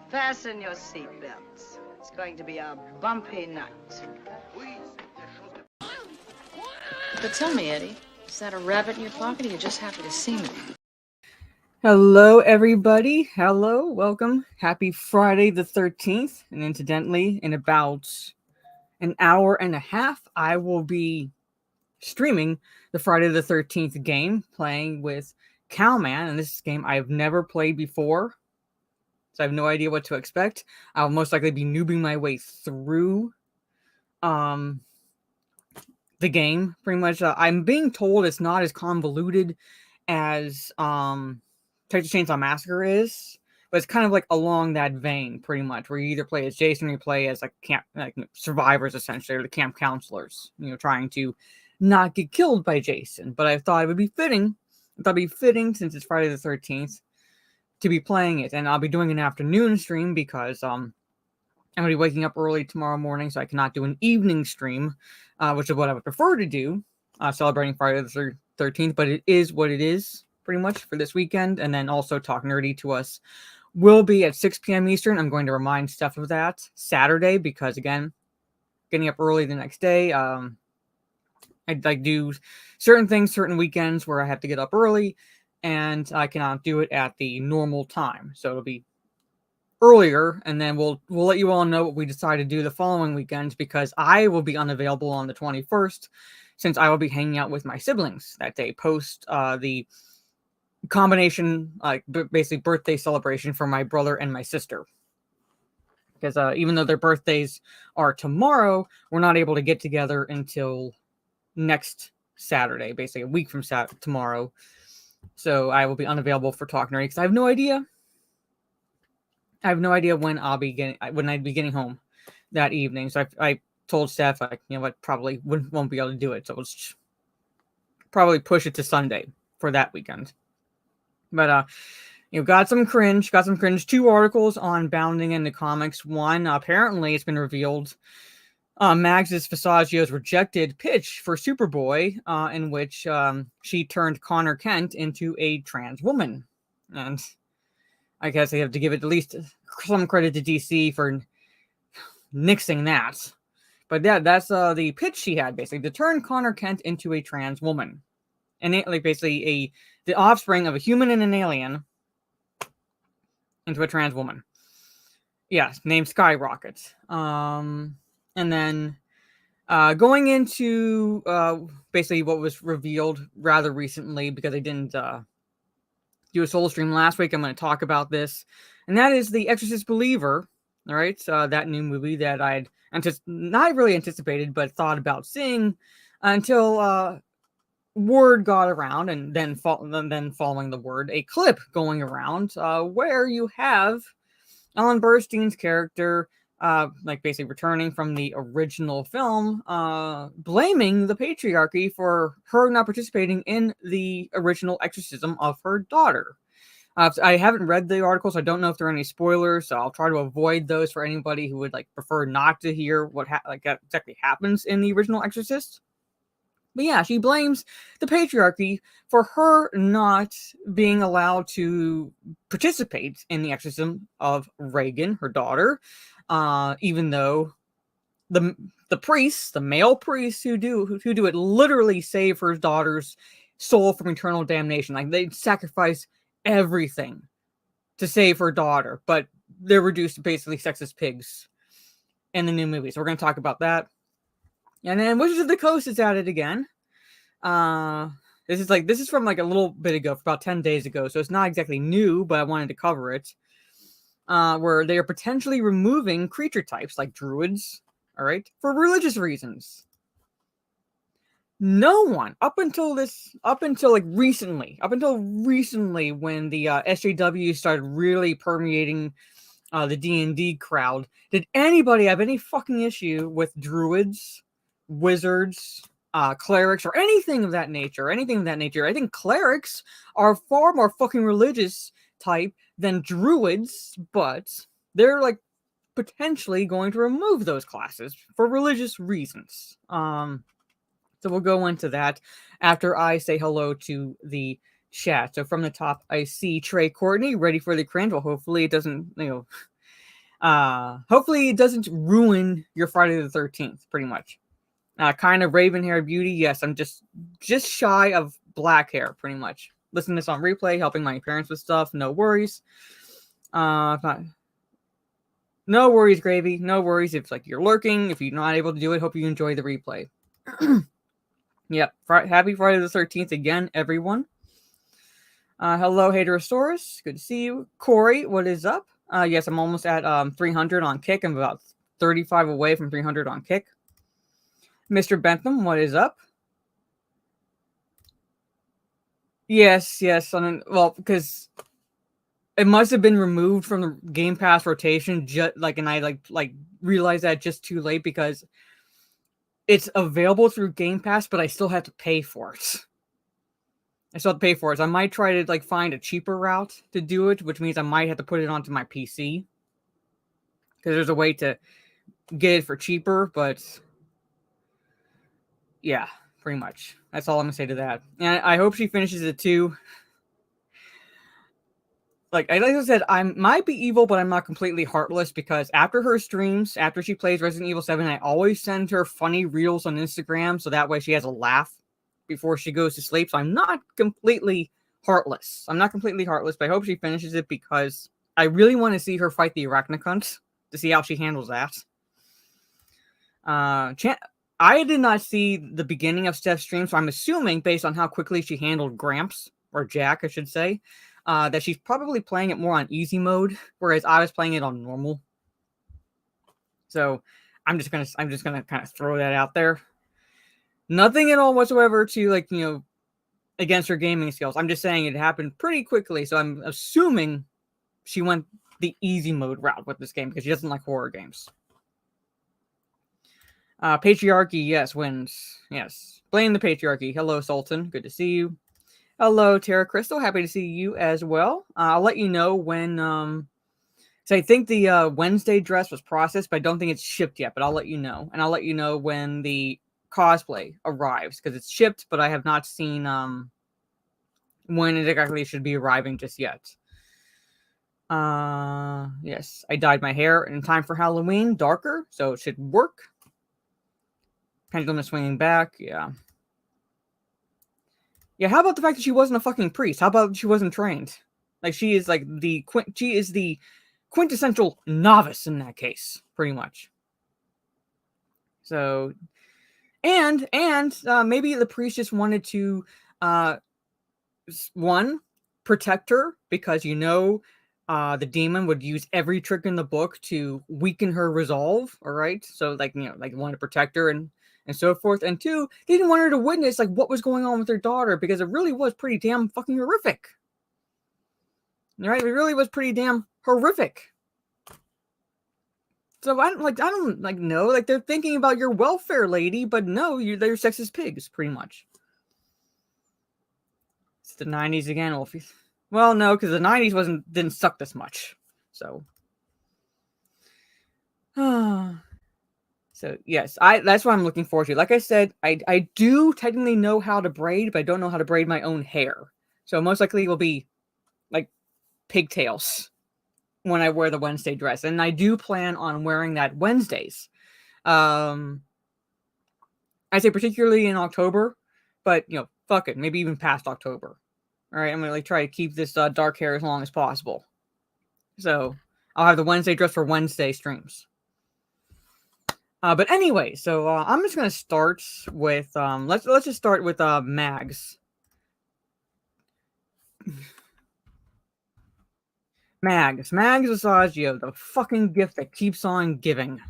Fasten your seatbelts. It's going to be a bumpy night. But tell me, Eddie, is that a rabbit in your pocket or you're just happy to see me? Hello, everybody. Hello, welcome. Happy Friday the 13th. And incidentally, in about an hour and a half, I will be streaming the Friday the 13th game, playing with Cowman. And this is a game I've never played before, so I have no idea what to expect. I'll most likely be noobing my way through the game, pretty much. I'm being told it's not as convoluted as Texas Chainsaw Massacre is, but it's kind of like along that vein, pretty much, where you either play as Jason or you play as survivors, essentially, or the camp counselors, trying to not get killed by Jason. But I thought it would be fitting. Since it's Friday the 13th to be playing it, and I'll be doing an afternoon stream because I'm going to be waking up early tomorrow morning, so I cannot do an evening stream, which is what I would prefer to do, celebrating Friday the 13th, but it is what it is, pretty much, for this weekend. And then also Talk Nerdy to Us will be at 6 p.m. Eastern. I'm going to remind Steph of that Saturday, because, again, getting up early the next day, I do certain things, certain weekends where I have to get up early, and I cannot do it at the normal time. So it'll be earlier, and then we'll let you all know what we decide to do the following weekends, because I will be unavailable on the 21st, since I will be hanging out with my siblings that day, post the combination, basically birthday celebration for my brother and my sister. Because even though their birthdays are tomorrow, we're not able to get together until next Saturday, basically a week from tomorrow. So I will be unavailable for Talk Nerdy, because I have no idea when I'd be getting home that evening. So I told Steph, probably won't be able to do it. So let's probably push it to Sunday for that weekend. But got some cringe. 2 articles on bounding into comics. One, apparently it's been revealed, Mags's Vissaggio's rejected pitch for Superboy, in which she turned Connor Kent into a trans woman. And I guess they have to give it at least some credit to DC for nixing that. But yeah, that's the pitch she had, basically, to turn Connor Kent into a trans woman. And basically the offspring of a human and an alien into a trans woman. Yeah, named Skyrocket. And then going into basically what was revealed rather recently, because I didn't do a solo stream last week, I'm going to talk about this. And that is The Exorcist Believer. All right, that new movie that I'd not really anticipated, but thought about seeing until word got around, and then following the word, a clip going around where you have Ellen Burstyn's character, basically returning from the original film, blaming the Patriarchy for her not participating in the original exorcism of her daughter. I haven't read the article, so I don't know if there are any spoilers, so I'll try to avoid those for anybody who would prefer not to hear what exactly happens in the original Exorcist. But yeah, she blames the Patriarchy for her not being allowed to participate in the exorcism of Reagan, her daughter, even though the priests, the male priests who do it, literally save her daughter's soul from eternal damnation. They sacrifice everything to save her daughter, but they're reduced to basically sexist pigs in the new movie. So we're going to talk about that. And then Wizards of the Coast is at it again. This is from a little bit ago, for about 10 days ago, so it's not exactly new, but I wanted to cover it. Where they are potentially removing creature types like druids, all right, for religious reasons. No one up until recently, when the SJW started really permeating the D&D crowd, did anybody have any fucking issue with druids, wizards, clerics, or anything of that nature? I think clerics are far more fucking religious type than druids, but they're potentially going to remove those classes for religious reasons. So we'll go into that after I say hello to the chat. So from the top, I see Trey Courtney ready for the cringe. Well, hopefully it doesn't, Hopefully it doesn't ruin your Friday the 13th, pretty much. Kind of raven hair beauty. Yes, I'm just shy of black hair, pretty much. Listen to this on replay, helping my parents with stuff. No worries. No worries, Gravy. No worries if like you're lurking. If you're not able to do it, hope you enjoy the replay. Yep. Happy Friday the 13th again, everyone. Hello, Haterosaurus. Good to see you. Corey, what is up? Yes, I'm almost at 300 on Kick. I'm about 35 away from 300 on Kick. Mr. Bentham, what is up? Yes. Well, because it must have been removed from the Game Pass rotation. And I realized that just too late because it's available through Game Pass, but I still have to pay for it. So I might try to find a cheaper route to do it, which means I might have to put it onto my PC because there's a way to get it for cheaper. But yeah, pretty much. That's all I'm gonna say to that. And I hope she finishes it too. Like I said, I might be evil, but I'm not completely heartless because after her streams, after she plays Resident Evil 7, I always send her funny reels on Instagram so that way she has a laugh before she goes to sleep. So I'm not completely heartless. But I hope she finishes it because I really want to see her fight the Arachnocunt to see how she handles that. I did not see the beginning of Steph's stream, so I'm assuming based on how quickly she handled Gramps, or Jack, I should say, that she's probably playing it more on easy mode, whereas I was playing it on normal. So I'm just gonna kind of throw that out there. Nothing at all whatsoever to against her gaming skills. I'm just saying it happened pretty quickly, so I'm assuming she went the easy mode route with this game because she doesn't like horror games. Patriarchy, yes, wins. Yes. Blame the Patriarchy. Hello, Sultan. Good to see you. Hello, Terra Crystal. Happy to see you as well. I'll let you know when... So I think the Wednesday dress was processed, but I don't think it's shipped yet, but I'll let you know. And I'll let you know when the cosplay arrives, because it's shipped, but I have not seen when it exactly should be arriving just yet. Yes, I dyed my hair in time for Halloween, darker, so it should work. Pendulum is swinging back, yeah. Yeah, how about the fact that she wasn't a fucking priest? How about she wasn't trained? Like, she is the quintessential novice in that case, pretty much. So, and maybe the priest just wanted to, one, protect her because the demon would use every trick in the book to weaken her resolve. All right, so wanted to protect her and so forth. And two, they didn't want her to witness what was going on with their daughter because it really was pretty damn fucking horrific. All right, it really was pretty damn horrific. So I don't know, they're thinking about your welfare, lady, but no, they're sexist pigs, pretty much. It's the 90s again, Wolfie. Well, no, because the 90s didn't suck this much. So so yes, that's what I'm looking forward to. Like I said, I do technically know how to braid, but I don't know how to braid my own hair. So most likely it will be pigtails when I wear the Wednesday dress. And I do plan on wearing that Wednesdays. I say particularly in October, but fuck it, maybe even past October. All right, I'm gonna try to keep this dark hair as long as possible. So I'll have the Wednesday dress for Wednesday streams. But anyway, so I'm just gonna start with let's just start with Mags. Mags Vissagio, the fucking gift that keeps on giving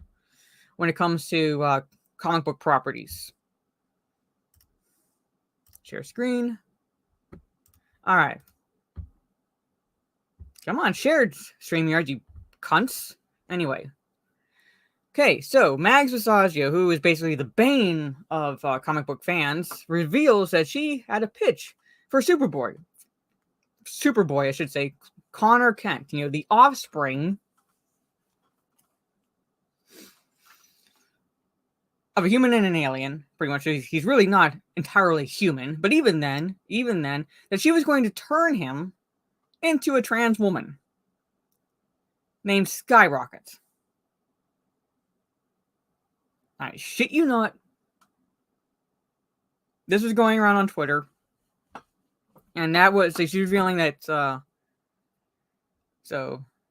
when it comes to comic book properties. Share screen. All right. Come on, shared StreamYard, you cunts. Anyway. Okay, so Mags Vissagio, who is basically the bane of comic book fans, reveals that she had a pitch for Superboy, I should say, Connor Kent, the offspring of a human and an alien, pretty much. He's really not entirely human, but even then, that she was going to turn him into a trans woman. named Skyrocket. I shit you not. This was going around on Twitter. And that was, so she's revealing that, so,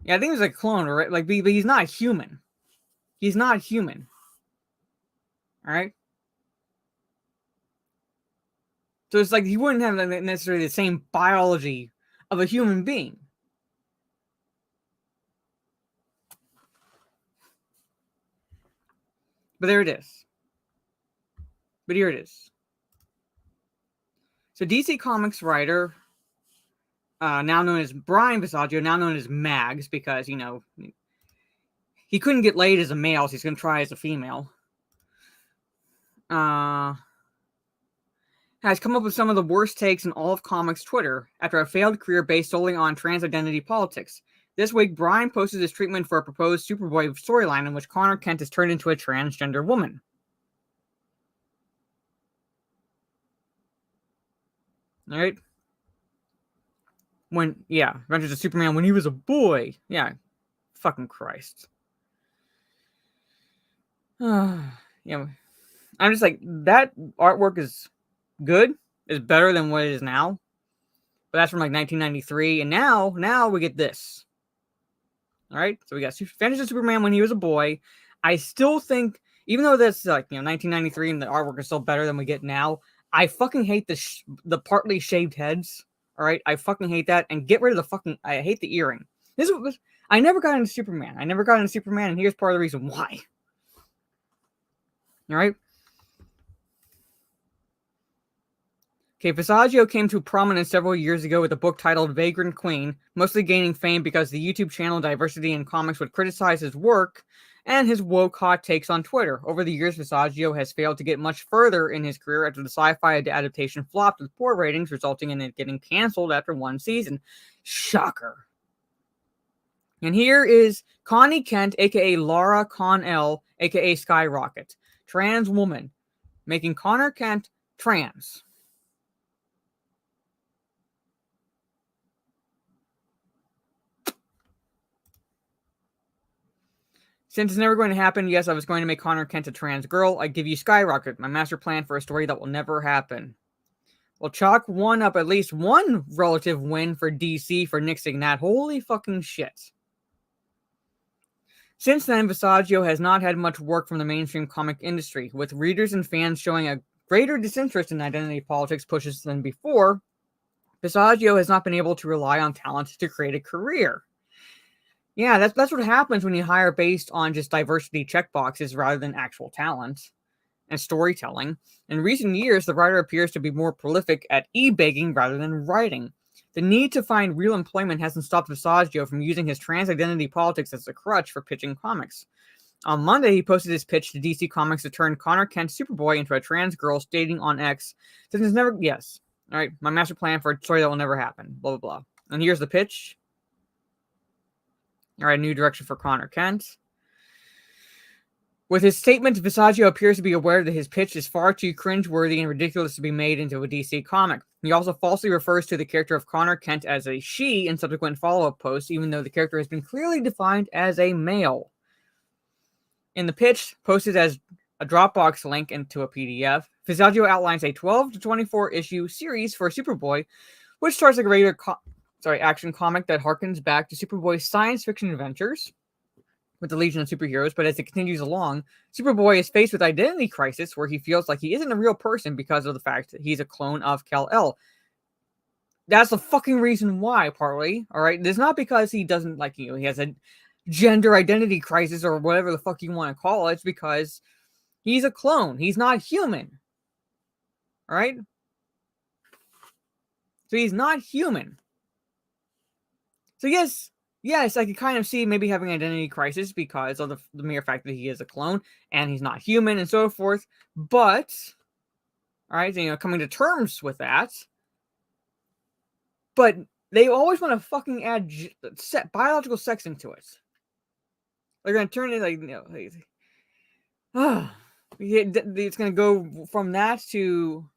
yeah, I think it was a clone, right? Like, but he's not human. He's not human. Alright? So it's like he wouldn't have necessarily the same biology of a human being. But there it is. But here it is. So DC Comics writer, now known as Brian Vissagio, now known as Mags, because, you know, he couldn't get laid as a male, so he's going to try as a female. Has come up with some of the worst takes in all of comics Twitter after a failed career based solely on trans identity politics. This week, Brian posted his treatment for a proposed Superboy storyline in which Connor Kent is turned into a transgender woman. Alright? Adventures of Superman when he was a boy. Yeah. Fucking Christ. Yeah. I'm just like, that artwork is good. Is better than what it is now. But that's from like 1993. And now we get this. Alright? So we got Adventures of Superman when he was a boy. I still think, even though that's like, 1993 and the artwork is still better than we get now, I fucking hate the partly shaved heads. Alright? I fucking hate that. And get rid of the fucking, I hate the earring. I never got into Superman. And here's part of the reason why. Alright? Okay, Vissagio came to prominence several years ago with a book titled Vagrant Queen, mostly gaining fame because the YouTube channel Diversity in Comics would criticize his work and his woke hot takes on Twitter. Over the years, Vissagio has failed to get much further in his career after the sci-fi adaptation flopped with poor ratings, resulting in it getting canceled after one season. Shocker. And here is Connie Kent, aka Laura Connell, aka Skyrocket, trans woman, making Connor Kent trans. Since it's never going to happen, yes, I was going to make Connor Kent a trans girl. I give you Skyrocket, my master plan for a story that will never happen. Well, chalk one up at least one relative win for DC for nixing that. Holy fucking shit. Since then, Vissagio has not had much work from the mainstream comic industry, with readers and fans showing a greater disinterest in identity politics pushes than before. Vissagio has not been able to rely on talent to create a career. Yeah, that's what happens when you hire based on just diversity checkboxes rather than actual talent and storytelling. In recent years, the writer appears to be more prolific at e-begging rather than writing. The need to find real employment hasn't stopped Vissagio from using his trans identity politics as a crutch for pitching comics. On Monday, he posted his pitch to DC Comics to turn Connor Kent Superboy into a trans girl, stating on X, "Since it's never, yes, all right, my master plan for a story that will never happen, blah, blah, blah." And here's the pitch. All right, new direction for Connor Kent. With his statement, Vissagio appears to be aware that his pitch is far too cringeworthy and ridiculous to be made into a DC comic. He also falsely refers to the character of Connor Kent as a she in subsequent follow-up posts, even though the character has been clearly defined as a male. In the pitch, posted as a Dropbox link into a PDF, Vissagio outlines a 12 to 24 issue series for Superboy, which starts like a regular action comic that harkens back to Superboy's science fiction adventures with the Legion of Superheroes, but as it continues along, Superboy is faced with identity crisis where he feels like he isn't a real person because of the fact that he's a clone of Kal-El. That's the fucking reason why, partly, alright? It's not because he doesn't, like, he has a gender identity crisis or whatever the fuck you want to call it. It's because he's a clone. He's not human. Alright? So he's not human. So yes, I could kind of see maybe having an identity crisis because of the mere fact that he is a clone and he's not human and so forth. But, all right, coming to terms with that. But they always want to fucking add biological sex into it. They're going to turn it like, it's going to go from that to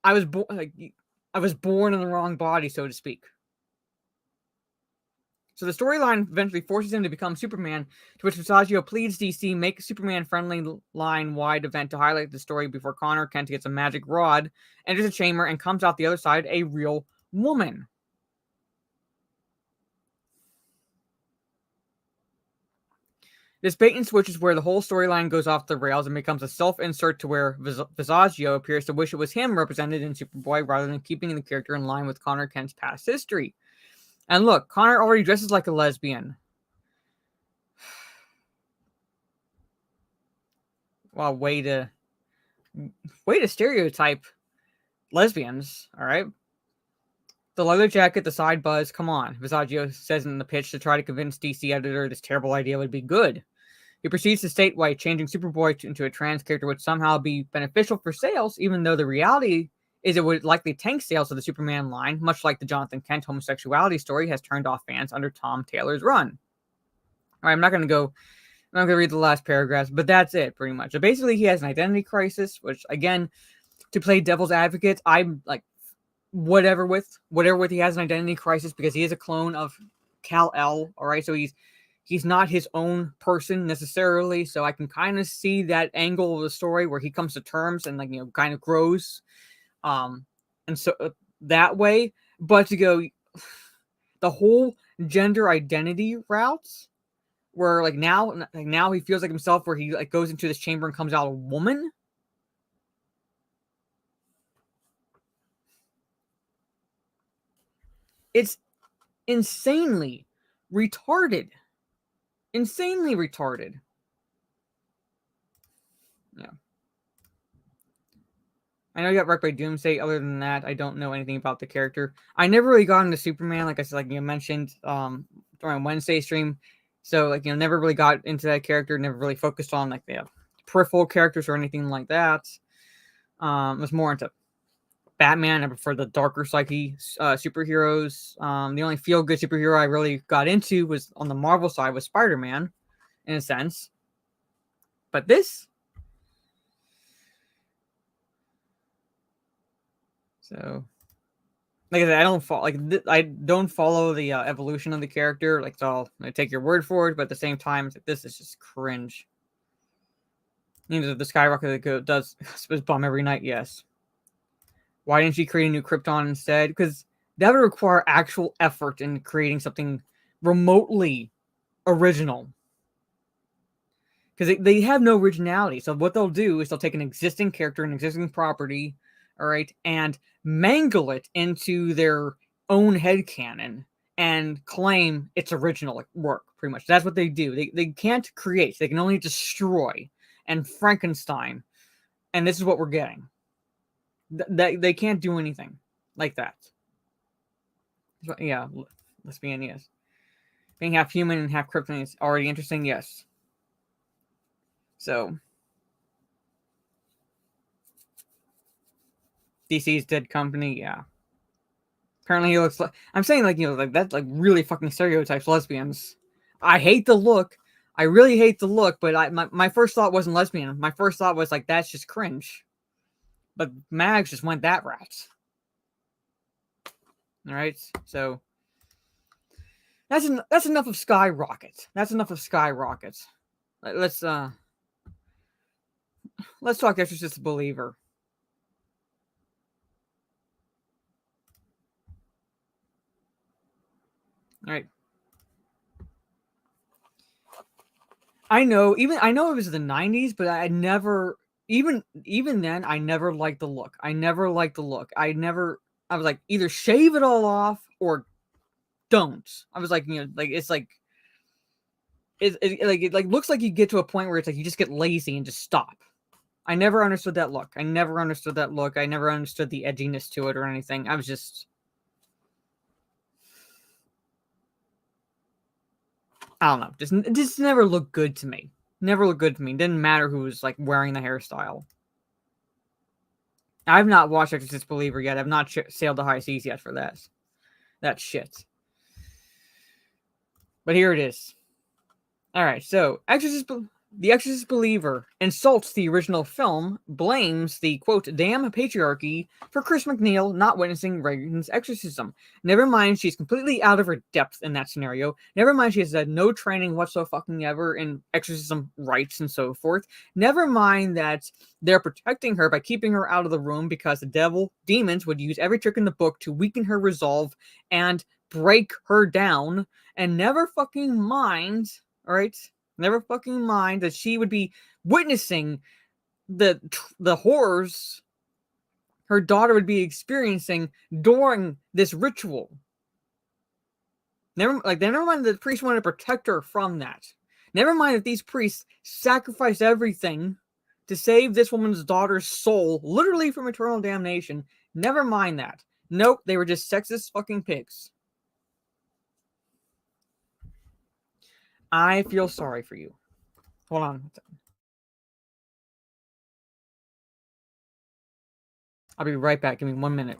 I was born in the wrong body, so to speak. So the storyline eventually forces him to become Superman, to which Vissagio pleads DC make a Superman-friendly line-wide event to highlight the story before Connor Kent gets a magic rod, enters a chamber, and comes out the other side a real woman. This bait and switch is where the whole storyline goes off the rails and becomes a self-insert to where Vissagio appears to wish it was him represented in Superboy rather than keeping the character in line with Connor Kent's past history. And look, Connor already dresses like a lesbian. Well, way to stereotype lesbians, all right? The leather jacket, the side buzz, come on. Vissagio says in the pitch to try to convince DC editor this terrible idea would be good. He proceeds to state why changing Superboy into a trans character would somehow be beneficial for sales, even though the reality is it would likely tank sales of the Superman line, much like the Jonathan Kent homosexuality story has turned off fans under Tom Taylor's run. All right, I'm not going to read the last paragraphs, but that's it, pretty much. So basically, he has an identity crisis, which, again, to play devil's advocate, I'm like, whatever with he has an identity crisis because he is a clone of Kal-El, all right? So he's not his own person necessarily, so I can kind of see that angle of the story where he comes to terms and, like, you know, kind of grows. And so that way, but to go the whole gender identity routes where like now he feels like himself where he like goes into this chamber and comes out a woman. It's insanely retarded. Insanely retarded. Yeah. I know you got wrecked by Doomsday. Other than that, I don't know anything about the character. I never really got into Superman, like I said, like you mentioned during Wednesday stream. So, like, you know, never really got into that character. Never really focused on like the peripheral characters or anything like that. Was more into Batman. I prefer the darker psyche superheroes. The only feel-good superhero I really got into was on the Marvel side was Spider-Man, in a sense. But this. So, like I said, I don't follow the evolution of the character. Like, so I take your word for it, but at the same time, like, this is just cringe. Means that the skyrocket that does bomb every night. Yes. Why didn't you create a new Krypton instead? Because that would require actual effort in creating something remotely original. Because they have no originality. So what they'll do is they'll take an existing character, an existing property, all right, and mangle it into their own headcanon and claim it's original work, pretty much. That's what they do. They can't create. They can only destroy and Frankenstein. And this is what we're getting. They can't do anything like that. Yeah, lesbian, yes. Being half human and half Krypton is already interesting, yes. So, DC's Dead Company, yeah. Apparently he looks like... I'm saying, like, you know, like, that's, like, really fucking stereotypes lesbians. I hate the look. I really hate the look, but my first thought wasn't lesbian. My first thought was, like, that's just cringe. But Mags just went that route. Alright, so... That's enough of Skyrocket. That's enough of Skyrocket. Let's talk Exorcist Believer. All right. I know it was the 90s, but I never even then I never liked the look. I was like, either shave it all off or don't. I was like, you know, like it's like it looks like you get to a point where it's like you just get lazy and just stop. I never understood that look. I never understood the edginess to it or anything. I was just, I don't know. It just never looked good to me. It didn't matter who was like wearing the hairstyle. I've not watched Exorcist Believer yet. I've not sailed the high seas yet for that shit. But here it is. All right, so Exorcist The Exorcist believer insults the original film, blames the, quote, damn patriarchy for Chris McNeil not witnessing Reagan's exorcism. Never mind, she's completely out of her depth in that scenario. Never mind, she has had no training whatsoever in exorcism rites and so forth. Never mind that they're protecting her by keeping her out of the room because the demons would use every trick in the book to weaken her resolve and break her down. And never fucking mind, alright? Never fucking mind that she would be witnessing the horrors her daughter would be experiencing during this ritual. Never mind that the priests wanted to protect her from that. Never mind that these priests sacrificed everything to save this woman's daughter's soul, literally from eternal damnation. Never mind that. Nope, they were just sexist fucking pigs. I feel sorry for you. Hold on. I'll be right back. Give me 1 minute.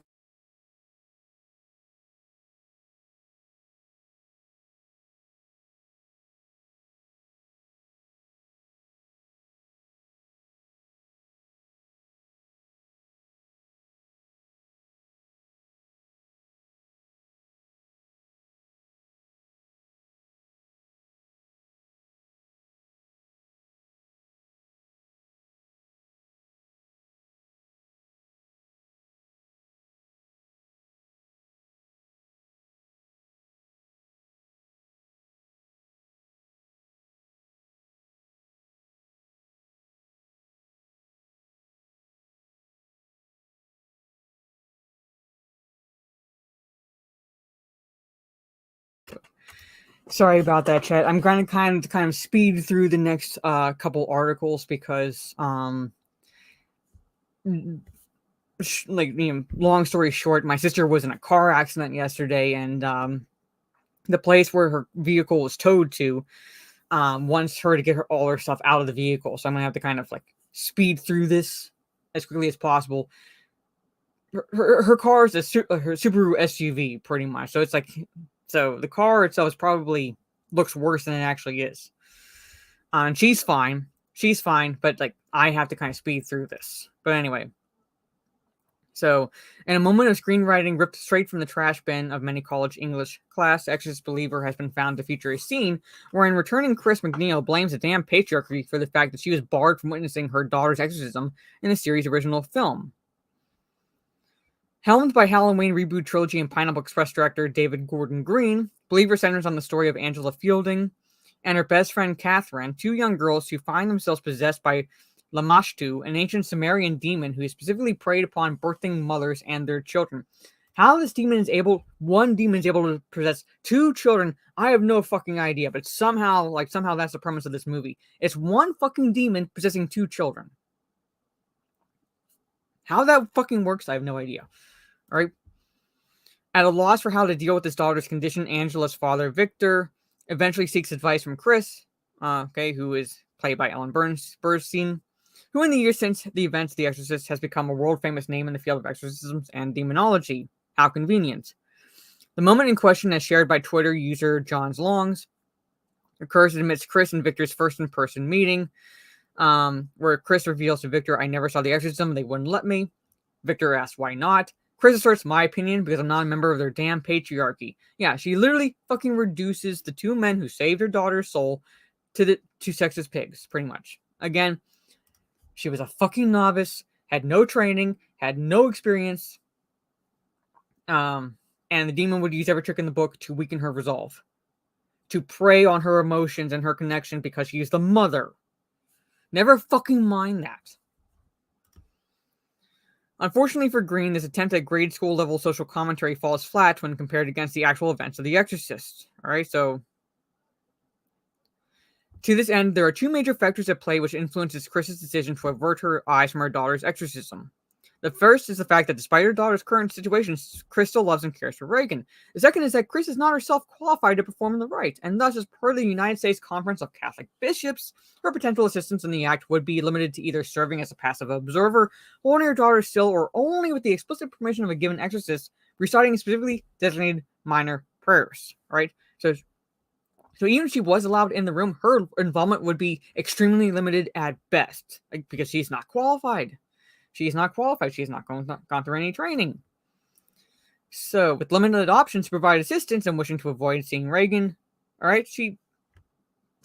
Sorry about that, chat. I'm going to kind of speed through the next couple articles because, long story short, my sister was in a car accident yesterday, and the place where her vehicle was towed to wants her to get all her stuff out of the vehicle. So I'm going to have to kind of speed through this as quickly as possible. Her car is her Subaru SUV, pretty much. So it's so the car itself probably looks worse than it actually is. And she's fine. She's fine, but I have to kind of speed through this. But anyway. So, in a moment of screenwriting ripped straight from the trash bin of many college English class, Exorcist Believer has been found to feature a scene wherein returning Chris McNeil blames the damn patriarchy for the fact that she was barred from witnessing her daughter's exorcism in the series' original film. Helmed by Halloween reboot trilogy and Pineapple Express director David Gordon Green, Believer centers on the story of Angela Fielding and her best friend Catherine, two young girls who find themselves possessed by Lamashtu, an ancient Sumerian demon who specifically preyed upon birthing mothers and their children. How one demon is able to possess two children, I have no fucking idea, but somehow that's the premise of this movie. It's one fucking demon possessing two children. How that fucking works, I have no idea. All right. At a loss for how to deal with his daughter's condition, Angela's father, Victor, eventually seeks advice from Chris, who is played by Ellen Burstyn, who in the years since the events of The Exorcist has become a world-famous name in the field of exorcisms and demonology. How convenient. The moment in question, as shared by Twitter user John's Longs, occurs amidst Chris and Victor's first in-person meeting, where Chris reveals to Victor, I never saw The Exorcism, they wouldn't let me. Victor asks, why not? Chris asserts my opinion because I'm not a member of their damn patriarchy. Yeah, she literally fucking reduces the two men who saved her daughter's soul to sexist pigs, pretty much. Again, she was a fucking novice, had no training, had no experience, and the demon would use every trick in the book to weaken her resolve, to prey on her emotions and her connection because she is the mother. Never fucking mind that. Unfortunately for Green, this attempt at grade school level social commentary falls flat when compared against the actual events of The Exorcist. Alright, so to this end, there are two major factors at play which influences Chris's decision to avert her eyes from her daughter's exorcism. The first is the fact that despite her daughter's current situation, Chris still loves and cares for Reagan. The second is that Chris is not herself qualified to perform the rite, and thus, as per the United States Conference of Catholic Bishops, her potential assistance in the act would be limited to either serving as a passive observer, holding her daughter still, or only with the explicit permission of a given exorcist, reciting specifically designated minor prayers. Right? So So even if she was allowed in the room, her involvement would be extremely limited at best, like, because she's not qualified. She's not qualified. She's not gone through any training. So, with limited options to provide assistance and wishing to avoid seeing Reagan, all right, she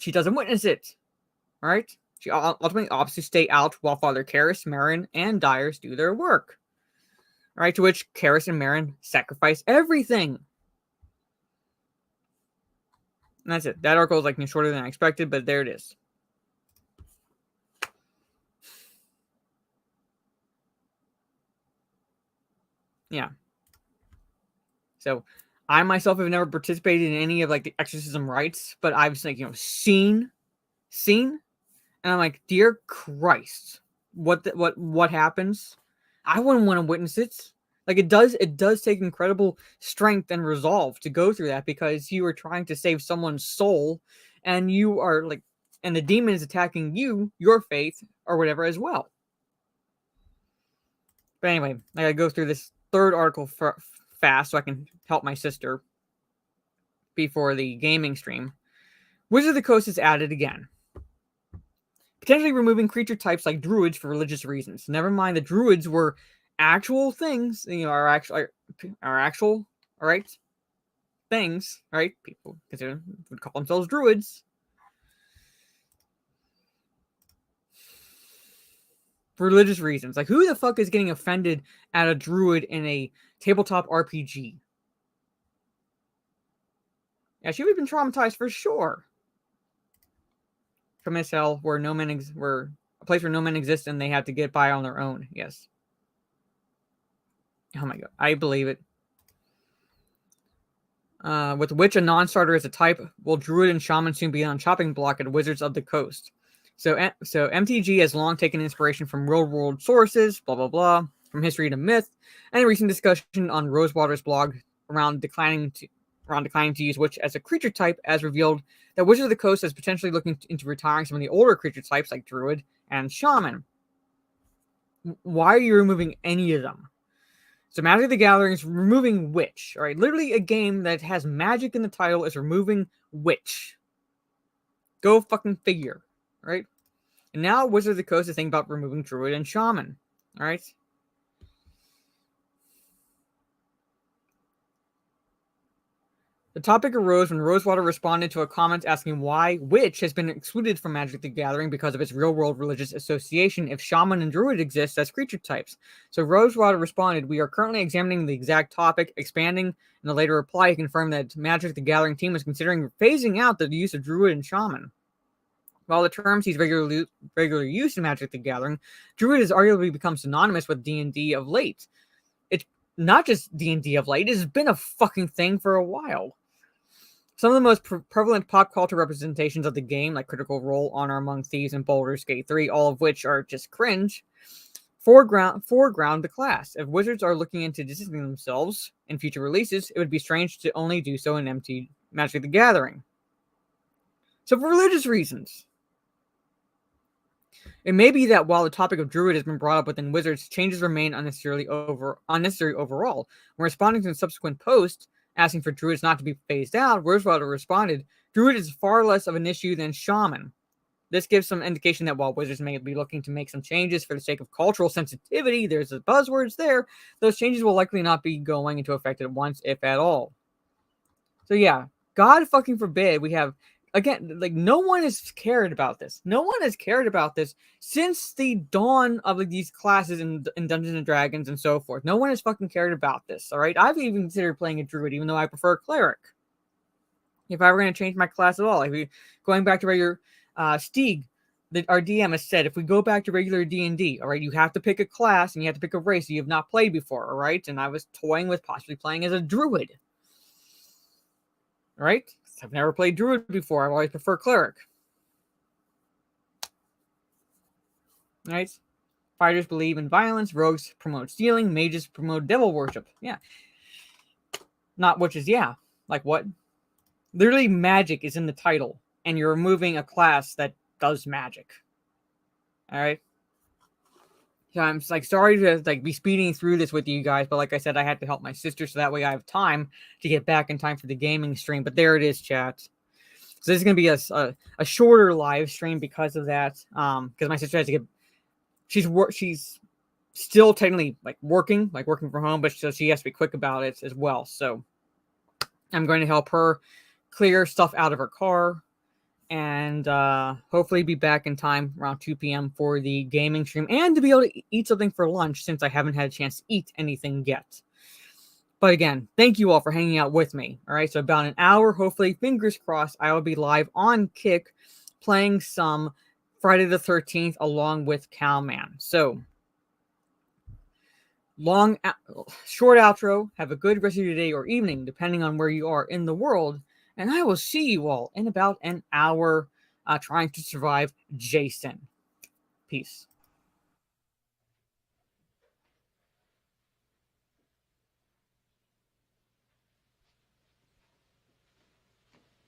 doesn't witness it. All right, she ultimately opts to stay out while Father Karras, Marin, and Dyers do their work. All right, to which Karras and Marin sacrifice everything. And that's it. That article is like shorter than I expected, but there it is. Yeah. So I myself have never participated in any of like the exorcism rites, but I've like seen, and I'm like, dear Christ, what happens? I wouldn't want to witness it. Like it does take incredible strength and resolve to go through that, because you are trying to save someone's soul, and you are like, and the demon is attacking you, your faith, or whatever as well. But anyway, I gotta go through this third article fast so I can help my sister before the gaming stream. Wizard of the Coast is added again. Potentially removing creature types like druids for religious reasons. Never mind, the druids were actual things, are actual, all right, things, right? People would call themselves druids. For religious reasons. Like, who the fuck is getting offended at a druid in a tabletop RPG? Yeah, she would have been traumatized for sure. From hell, where no men where a place where no men exist and they have to get by on their own. Yes. Oh my god, I believe it. With which a non-starter is a type, will druid and shaman soon be on chopping block at Wizards of the Coast? So MTG has long taken inspiration from real-world sources, blah blah blah, from history to myth, and a recent discussion on Rosewater's blog around declining to use witch as a creature type, as revealed that Wizards of the Coast is potentially looking into retiring some of the older creature types like druid and shaman. Why are you removing any of them? So Magic the Gathering is removing witch. All right, literally a game that has magic in the title is removing witch. Go fucking figure, right? And now Wizards of the Coast is thinking about removing druid and shaman. All right. The topic arose when Rosewater responded to a comment asking why witch has been excluded from Magic the Gathering because of its real-world religious association if shaman and druid exist as creature types. So Rosewater responded, "We are currently examining the exact topic, expanding." In a later reply, he confirmed that Magic the Gathering team is considering phasing out the use of druid and shaman. While the terms he's regularly used in Magic the Gathering, druid has arguably become synonymous with D&D of late. It's not just D&D of late, it's been a fucking thing for a while. Some of the most prevalent pop culture representations of the game, like Critical Role, Honor Among Thieves, and Baldur's Gate 3, all of which are just cringe, foreground the class. If Wizards are looking into distancing themselves in future releases, it would be strange to only do so in empty Magic the Gathering. So for religious reasons. It may be that while the topic of druid has been brought up within Wizards, changes remain unnecessary overall. When responding to a subsequent post asking for druids not to be phased out, Rosewater responded, "Druid is far less of an issue than shaman." This gives some indication that while Wizards may be looking to make some changes for the sake of cultural sensitivity, there's the buzzwords there, those changes will likely not be going into effect at once, if at all. So yeah, God fucking forbid we have, again, like, no one has cared about this. No one has cared about this since the dawn of like, these classes in Dungeons and Dragons and so forth. No one has fucking cared about this, all right? I've even considered playing a druid, even though I prefer a cleric. If I were going to change my class at all, like going back to regular Stieg, our DM has said, if we go back to regular D&D, all right, you have to pick a class and you have to pick a race you have not played before, all right? And I was toying with possibly playing as a druid. All right? I've never played druid before. I've always preferred cleric. All right? Fighters believe in violence. Rogues promote stealing. Mages promote devil worship. Yeah. Not witches, yeah. Like what? Literally magic is in the title. And you're removing a class that does magic. All right? So I'm like sorry to like be speeding through this with you guys, but like I said, I had to help my sister so that way I have time to get back in time for the gaming stream. But there it is, chat. So this is going to be a shorter live stream because of that. Because my sister has to get, she's still technically working from home, but so she has to be quick about it as well. So I'm going to help her clear stuff out of her car, and hopefully be back in time around 2 p.m. for the gaming stream, and to be able to eat something for lunch since I haven't had a chance to eat anything yet. But again, thank you all for hanging out with me. All right, so about an hour, hopefully, fingers crossed, I will be live on Kick playing some Friday the 13th along with Cowman. So, short outro. Have a good rest of your day or evening, depending on where you are in the world. And I will see you all in about an hour trying to survive Jason. Peace.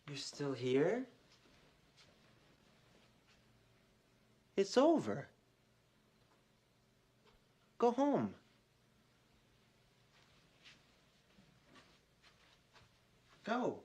You're still here? It's over. Go home. Go.